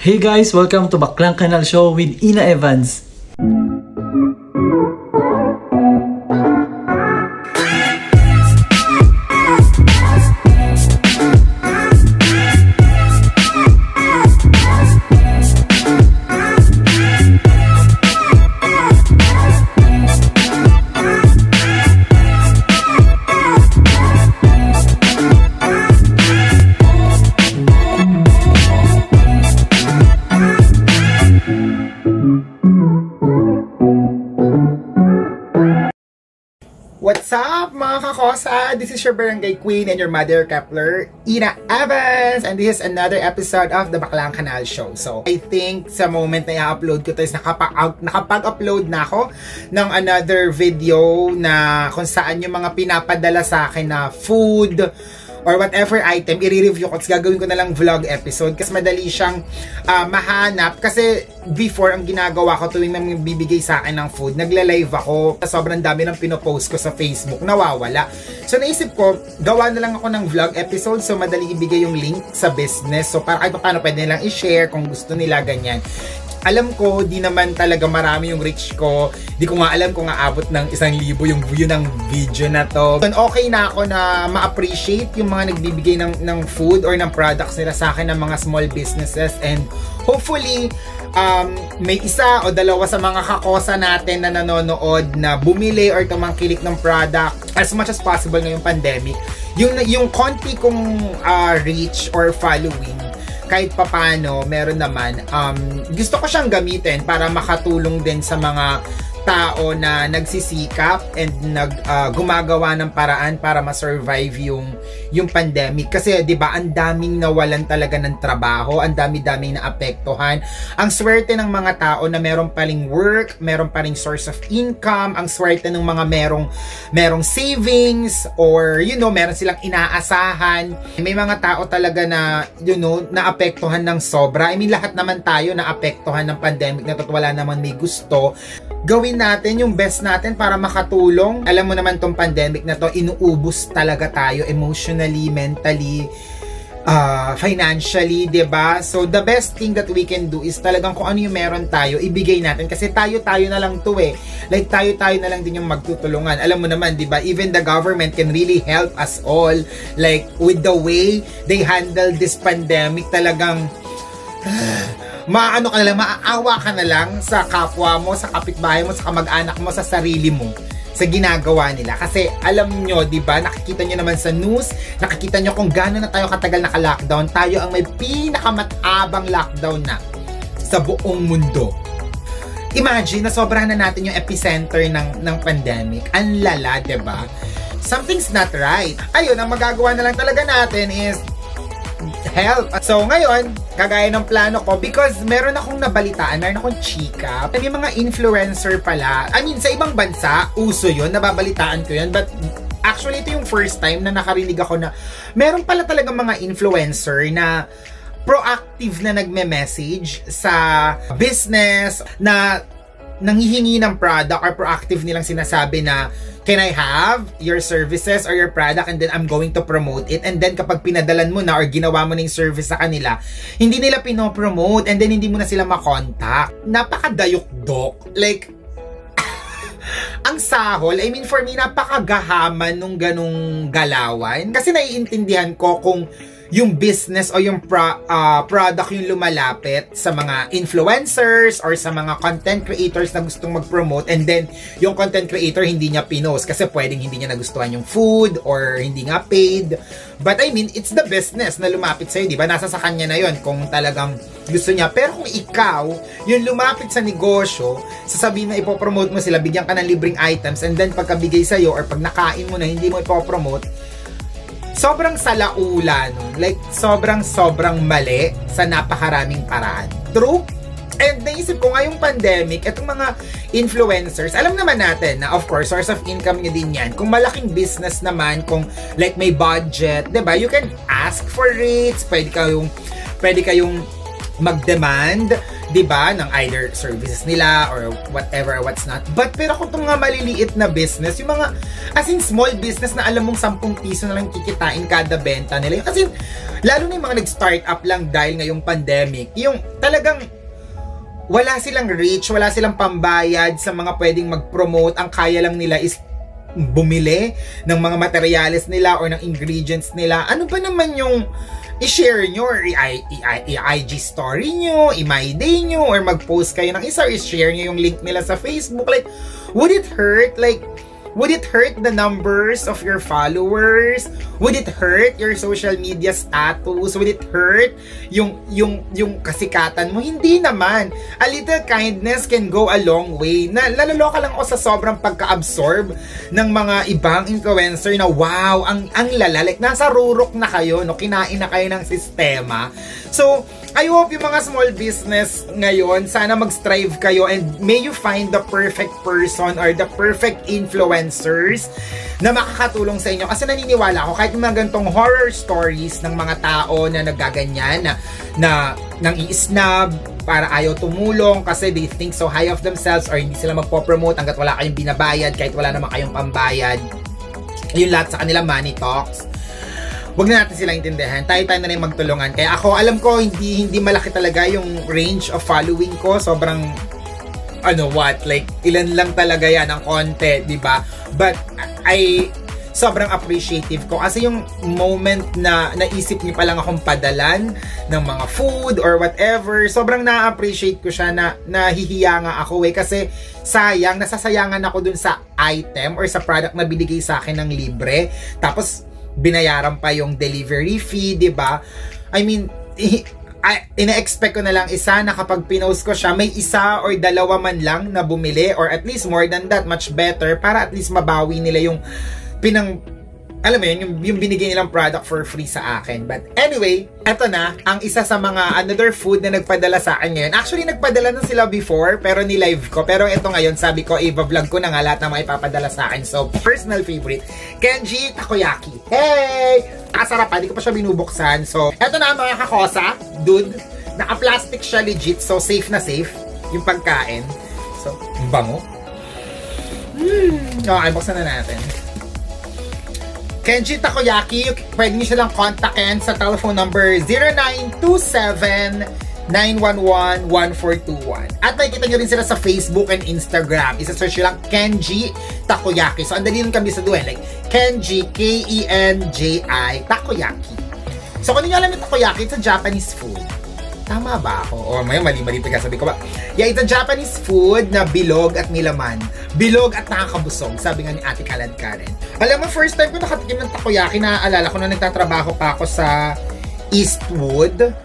Hey guys, welcome to Baklang Kanal Show with Ina Evans. What's up mga kakosa? This is your barangay queen and your mother Kepler, Ina Evans, and this is another episode of the Baklang Kanal Show. So, I think sa moment na i-upload ko to is nakapag-upload na ako ng another video na kung saan yung mga pinapadala sa akin na food or whatever item, i-review ko. Gagawin ko na lang vlog episode kasi madali siyang mahanap. Kasi before, ang ginagawa ko tuwing nang bibigay sa akin ng food, nagla-live ako. Sobrang dami ng pinopost ko sa Facebook, nawawala. So naisip ko, gawa na lang ako ng vlog episode. So madali ibigay yung link sa business. So para kahit paano pwede nilang i-share kung gusto nila, ganyan. Alam ko, di naman talaga marami yung reach ko. Di ko nga alam kung aabot ng 1,000 yung view ng video na to. Okay na ako na ma-appreciate yung mga nagbibigay ng food or ng products nila sa akin ng mga small businesses. And hopefully, may isa o dalawa sa mga kakosa natin na nanonood na bumili or tumangkilik ng product as much as possible ngayong pandemic. Yung konti kong reach or following, kahit papano, meron naman, gusto ko siyang gamitin para makatulong din sa mga tao na nagsisikap and gumagawa ng paraan para ma-survive yung pandemic. Kasi 'di ba, ang daming nawalan talaga ng trabaho, ang dami-daming naapektuhan. Ang swerte ng mga tao na meron pa ring work, meron pa ring source of income, ang swerte ng mga merong savings or meron silang inaasahan. May mga tao talaga na naapektuhan ng sobra. I mean, lahat naman tayo naapektuhan ng pandemic na wala naman may gusto. Gawin natin yung best natin para makatulong. Alam mo naman tong pandemic na to, inuubos talaga tayo emotionally, mentally, financially, 'di ba? So the best thing that we can do is talagang kung ano yung meron tayo, ibigay natin kasi tayo na lang to eh. Like tayo na lang din yung magtutulungan. Alam mo naman, 'di ba? Even the government can really help us all. Like with the way they handle this pandemic, talagang maaawa ka na lang sa kapwa mo, sa kapitbahay mo, sa kamag-anak mo, sa sarili mo, sa ginagawa nila. Kasi alam nyo, di ba, nakikita nyo naman sa news, nakikita nyo kung gano'n na tayo katagal naka-lockdown. Tayo ang may pinakamatabang lockdown na sa buong mundo. Imagine, nasobrahan na natin yung epicenter ng pandemic. Ang lala, di ba? Something's not right. Ayun, ang magagawa na lang talaga natin is help. So ngayon, kagaya ng plano ko, because meron akong nabalitaan, meron akong chika, may mga influencer pala, I mean, sa ibang bansa, uso yun, nababalitaan ko yun, but actually, ito yung first time na nakarinig ako na meron pala talaga mga influencer na proactive na nagme-message sa business, na nanghihingi ng product or proactive nilang sinasabi na, can I have your services or your product and then I'm going to promote it, and then kapag pinadalan mo na or ginawa mo na yung service sa kanila, hindi nila pinopromote and then hindi mo na sila makontak. Napakadayok-dok. Like, ang sahol, I mean for me, napakagahaman nung ganong galawan. Kasi naiintindihan ko kung yung business o yung product yung lumalapit sa mga influencers or sa mga content creators na gustong mag-promote, and then yung content creator hindi niya pinost kasi pwedeng hindi niya nagustuhan yung food or hindi nga paid. But I mean, it's the business na lumapit sa'yo, di ba? Nasa sa kanya na yon kung talagang gusto niya. Pero kung ikaw, yung lumapit sa negosyo, sasabihin na ipopromote mo sila, bigyan ka ng libreng items, and then pagkabigay sa'yo or pag nakain mo na hindi mo ipopromote, sobrang salaula, no? Like, sobrang mali sa napakaraming paraan. True? And naisip ko ngayong pandemic, itong mga influencers, alam naman natin na of course, source of income nyo din yan. Kung malaking business naman, kung like may budget, diba? You can ask for rates, pwede kayong mag-demand, 'Diba, ng either services nila or whatever, what's not. But pero kung itong mga maliliit na business, yung mga, as in small business na alam mong 10 piso na lang kikitain kada benta nila. As in, lalo na yung mga nag-start up lang dahil ngayong pandemic, yung talagang wala silang reach, wala silang pambayad sa mga pwedeng mag-promote. Ang kaya lang nila is bumili ng mga materyales nila or ng ingredients nila. Ano ba naman yung i-share nyo or i-IG story nyo, i-my day nyo, or mag-post kayo ng isa or i-share nyo yung link nila sa Facebook? Like, would it hurt? Like, would it hurt the numbers of your followers? Would it hurt your social media status? Would it hurt yung kasikatan mo? Hindi naman. A little kindness can go a long way. Nalaloka lang ako sa sobrang pagka-absorb ng mga ibang influencer na wow, ang lala. Like, nasa rurok na kayo, no? Kinain na kayo ng sistema. So, I hope yung mga small business ngayon, sana mag-strive kayo and may you find the perfect person or the perfect influencers na makakatulong sa inyo. Kasi naniniwala ako, kahit mga ganitong horror stories ng mga tao na nagaganyan, na nang i-snub, para ayaw tumulong kasi they think so high of themselves or hindi sila magpo-promote hanggat wala kayong binabayad, kahit wala naman kayong pambayad. Yung lahat sa kanila money talks. Huwag na natin silang intindihan. Tayo-tayo na rin magtulungan. Kaya ako, alam ko, hindi malaki talaga yung range of following ko. Sobrang, like, ilan lang talaga yan, ang konti, di ba? But, sobrang appreciative ko. Kasi yung moment na naisip niyo pa lang akong padalan ng mga food or whatever, sobrang na-appreciate ko siya na nahihiya nga ako kasi sayang, nasasayangan ako dun sa item or sa product na binigay sa akin ng libre. Tapos, binayaran pa yung delivery fee, di ba? I mean, ina-expect ko na lang isa na kapag pinost ko siya, may isa or dalawa man lang na bumili or at least more than that, much better, para at least mabawi nila yung alam mo yun, yung binigay nilang product for free sa akin. But anyway, eto na, ang isa sa mga another food na nagpadala sa akin ngayon. Actually, nagpadala na sila before, pero ni-live ko. Pero ito ngayon, sabi ko, i-vlog ko na nga lahat na mga ipapadala sa akin. So, personal favorite, Kenji Takoyaki. Hey! Kasarap pa, di ko pa siya binubuksan. So, eto na mga kakosa, dude. Naka-plastic siya legit, so safe na safe yung pagkain. So, bango. Okay, buksan na natin. Kenji Takoyaki, pwede nyo silang kontakin sa telephone number 0927-911-1421. At nakikita nyo rin sila sa Facebook and Instagram. Isa-search nyo lang Kenji Takoyaki. So, andali nun kami sa duwen. Like, Kenji, Kenji Takoyaki. So, kung hindi nyo alam yung takoyaki, it's a Japanese food. Tama ba ako? O, mali sabi ko ba? Yeah, it's a Japanese food na bilog at nilaman. Bilog at nakakabusog, sabi nga ni Ate Kalad Karen. Alam mo, first time ko nakatikim ng takoyaki, naaalala ko na nagtatrabaho pa ako sa Eastwood.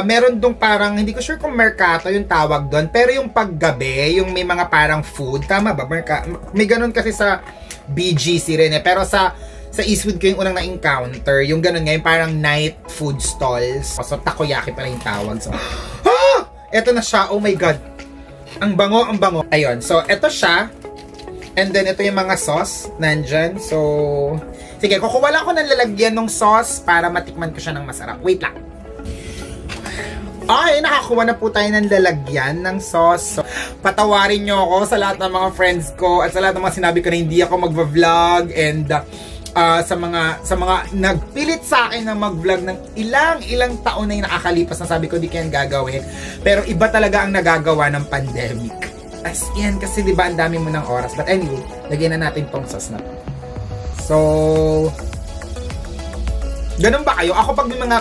Meron dong parang, hindi ko sure kung merkato yung tawag doon, pero yung paggabi, yung may mga parang food, tama ba? May ganun kasi sa BGC rin eh. Pero sa Eastwood ko yung unang na-encounter, yung ganun ngayon, parang night food stalls. So, takoyaki pala yung tawag. So, eto na siya, oh my God. Ang bango, ang bango. Ayun, so, eto siya. And then, ito yung mga sauce, nandyan. So, sige, kukuha lang ako ng lalagyan ng sauce para matikman ko siya ng masarap. Wait lang. Okay, nakakuha na po tayo ng lalagyan ng sauce. So, patawarin nyo ako sa lahat ng mga friends ko at sa lahat ng mga sinabi ko na hindi ako magva-vlog and sa mga nagpilit sa akin na mag-vlog ng ilang taon na yung nakakalipas na sabi ko di kaya gagawin. Pero iba talaga ang nagagawa ng pandemic. As in, kasi diba ang dami mo ng oras. But anyway, lagyan na natin tong sauce na to. So, ganun ba kayo? Ako pag may mga,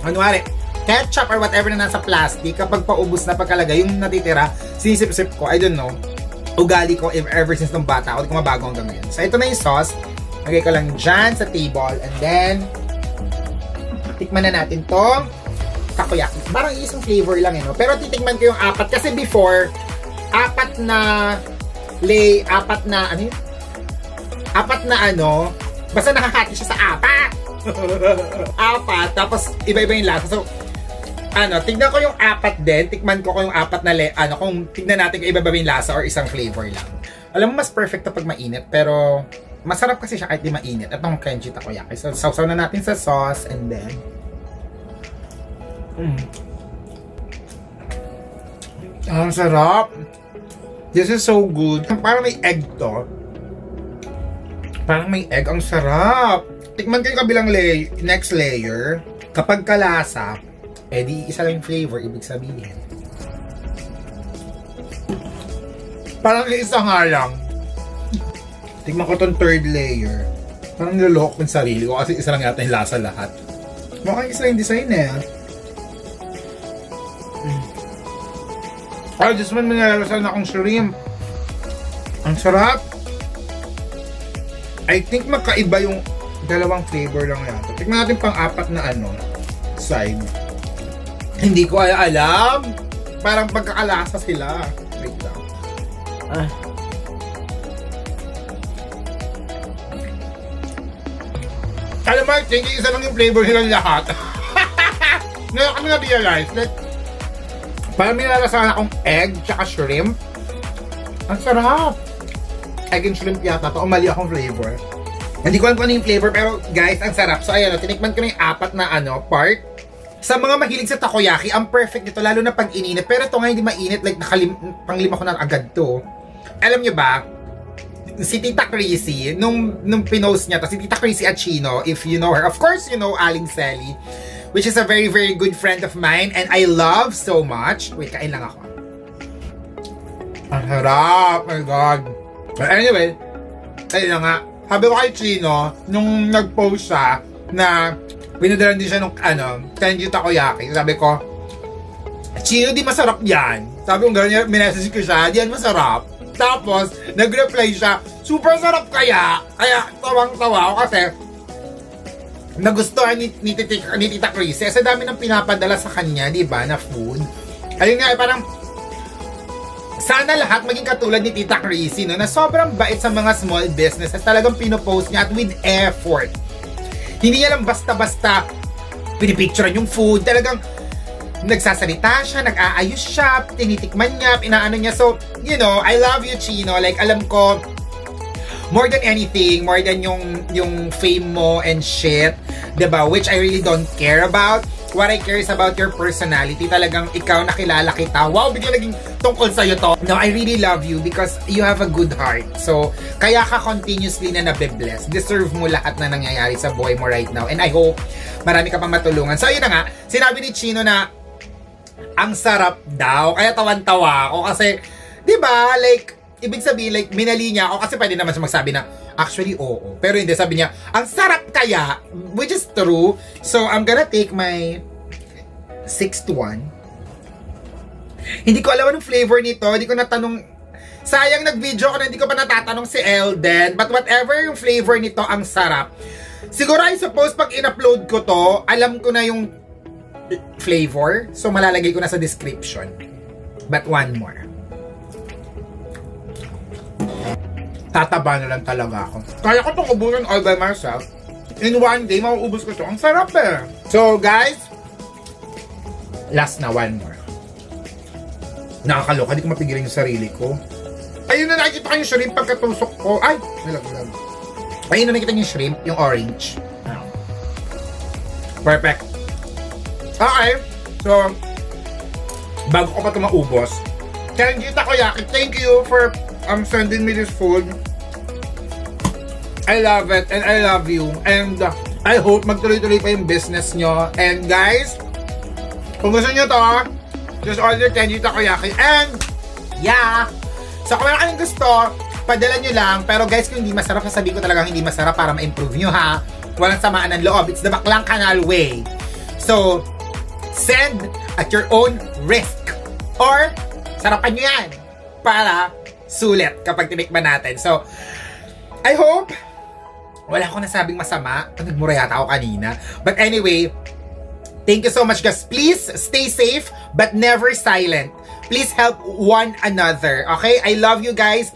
kunwari, ketchup or whatever na nasa plastic, kapag paubos na pagkalagay, yung natitira, sinisip-sip ko, I don't know, ugali ko ever since nung bata ako, di ko mabago hanggang ngayon. So, ito na yung sauce. Lagay ko lang dyan sa table. And then, tikman na natin to takoyaki. Parang isang flavor lang, no? Pero titikman ko yung apat. Kasi before, apat na basta nakakati siya sa apat. Apat. Tapos, iba-iba yung lasa. So, tignan ko yung apat din. Tikman ko yung apat na kung tignan natin kung iba-iba yung lasa or isang flavor lang. Alam mo, mas perfect to pag mainit. Pero, masarap kasi siya kahit di mainit. Itong Kenji Takoyaki. So, sausaw na natin sa sauce and then Ang sarap. This is so good. Parang may egg to. Parang may egg. Ang sarap. Tikman ko yung kabilang next layer. Kapag kalasa, di isa lang yung flavor. Ibig sabihin. Parang isa nga lang. Tikman ko tong third layer. Parang niloloko ko yung sarili ko kasi isa lang yata yung lasa lahat. Mukhang isa yung design Ay, this one may nalalasan akong shrimp. Ang sarap. I think magkaiba yung dalawang flavor lang yata. Tignan natin pang-apat na side. Hindi ko alam. Parang pagkakalasa sila. Wait lang. Alam mo, I think isa lang yung flavor nilang lahat. Ngayon kami na-realize that parang may nalasahan akong egg tsaka shrimp. Ang sarap. Egg and shrimp yata to. O mali akong flavor. Hindi ko alam kung ano yung flavor, pero guys, ang sarap. So ayan, tinikman ko na yung apat na part. Sa mga mahilig sa takoyaki, ang perfect nito, lalo na pag ininit. Pero ito nga hindi mainit, like panglima ko na agad to. Alam nyo ba, si Tita Chrissy, nung pinost niya to, si Tita Chrissy Achino, if you know her, of course you know Aling Selly, which is a very, very good friend of mine, and I love so much. Wait, kain lang ako. Ang harap, my God. But anyway, ayun na nga. Sabi ko kay Chino, nung nag-post siya, na pinadalan din siya nung, Tenji Takoyaki. Sabi ko, Chino, di masarap yan. Sabi ko gano'n, minessage ko siya, di yan masarap. Tapos, nag-reply siya, super sarap kaya. Kaya, tawang-tawa ako kasi, nagustuhan ni Tita Chrissy. Sa dami ng pinapadala sa kanya, di ba, na food. Ayun nga, parang, sana lahat maging katulad ni Tita Chrissy, no, na sobrang bait sa mga small businesses. Talagang pinopost niya at with effort. Hindi niya lang basta-basta pinipicturean yung food. Talagang nagsasalita siya, nag-aayos siya, tinitikman niya, inaano niya. So, you know, I love you, Chino. Like, alam ko, more than anything, more than yung fame mo and shit, diba? Which I really don't care about. What I care is about your personality. Talagang ikaw, nakilala kita. Wow, bigla naging tungkol sa'yo to. No, I really love you because you have a good heart. So, kaya ka continuously na nabe-bless. Deserve mo lahat na nangyayari sa buhay mo right now. And I hope marami ka pang matulungan. So, ayun na nga. Sinabi ni Chino na ang sarap daw. Kaya tawan-tawa ako kasi, diba, like, ibig sabihin, like, minali niya ako kasi pwede naman siya magsabi na, actually, oo. Pero hindi, sabi niya, ang sarap kaya, which is true. So, I'm gonna take my 6th one. Hindi ko alam anong flavor nito. Hindi ko natanong. Sayang nag-video ko na hindi ko pa natatanong si Elden. But whatever yung flavor nito, ang sarap. Siguro, I suppose, pag in-upload ko to, alam ko na yung flavor. So, malalagay ko na sa description. But one more. Tataba na lang talaga ako. Kaya ko itong ubusin all by myself. In one day, mauubos ko ito. Ang sarap eh. So, guys, last na, one more. Nakakaloka, di ko mapigilin yung sarili ko. Ayun na, nakikita ko yung shrimp pagkatusok ko. Ay! Nalag. Ayun na, nakikita yung shrimp, yung orange. Perfect. Okay. So, bago ko pa ito maubos, Tenji Takoyaki, thank you for sending me this food. I love it and I love you. And I hope magtuloy-tuloy pa yung business nyo. And guys, kung gusto nyo to, just order Tenji Takoyaki. And yeah! So kung meron kayong gusto, padala nyo lang. Pero guys, kung hindi masarap, sasabihin ko talagang hindi masarap para ma-improve nyo ha. Walang samaan ng loob. It's the Baklang Kanal way. So, send at your own risk. Or, sarapan nyo yan para sulit kapag tinikman natin. So, I hope wala akong nasabing masama. Nagmura yata ako kanina. But anyway, thank you so much guys. Please stay safe but never silent. Please help one another. Okay? I love you guys.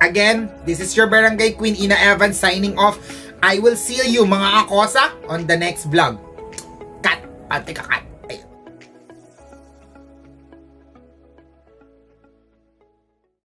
Again, this is your Barangay Queen, Ina Evans, signing off. I will see you mga akosa on the next vlog. Cut! Pati ka cut!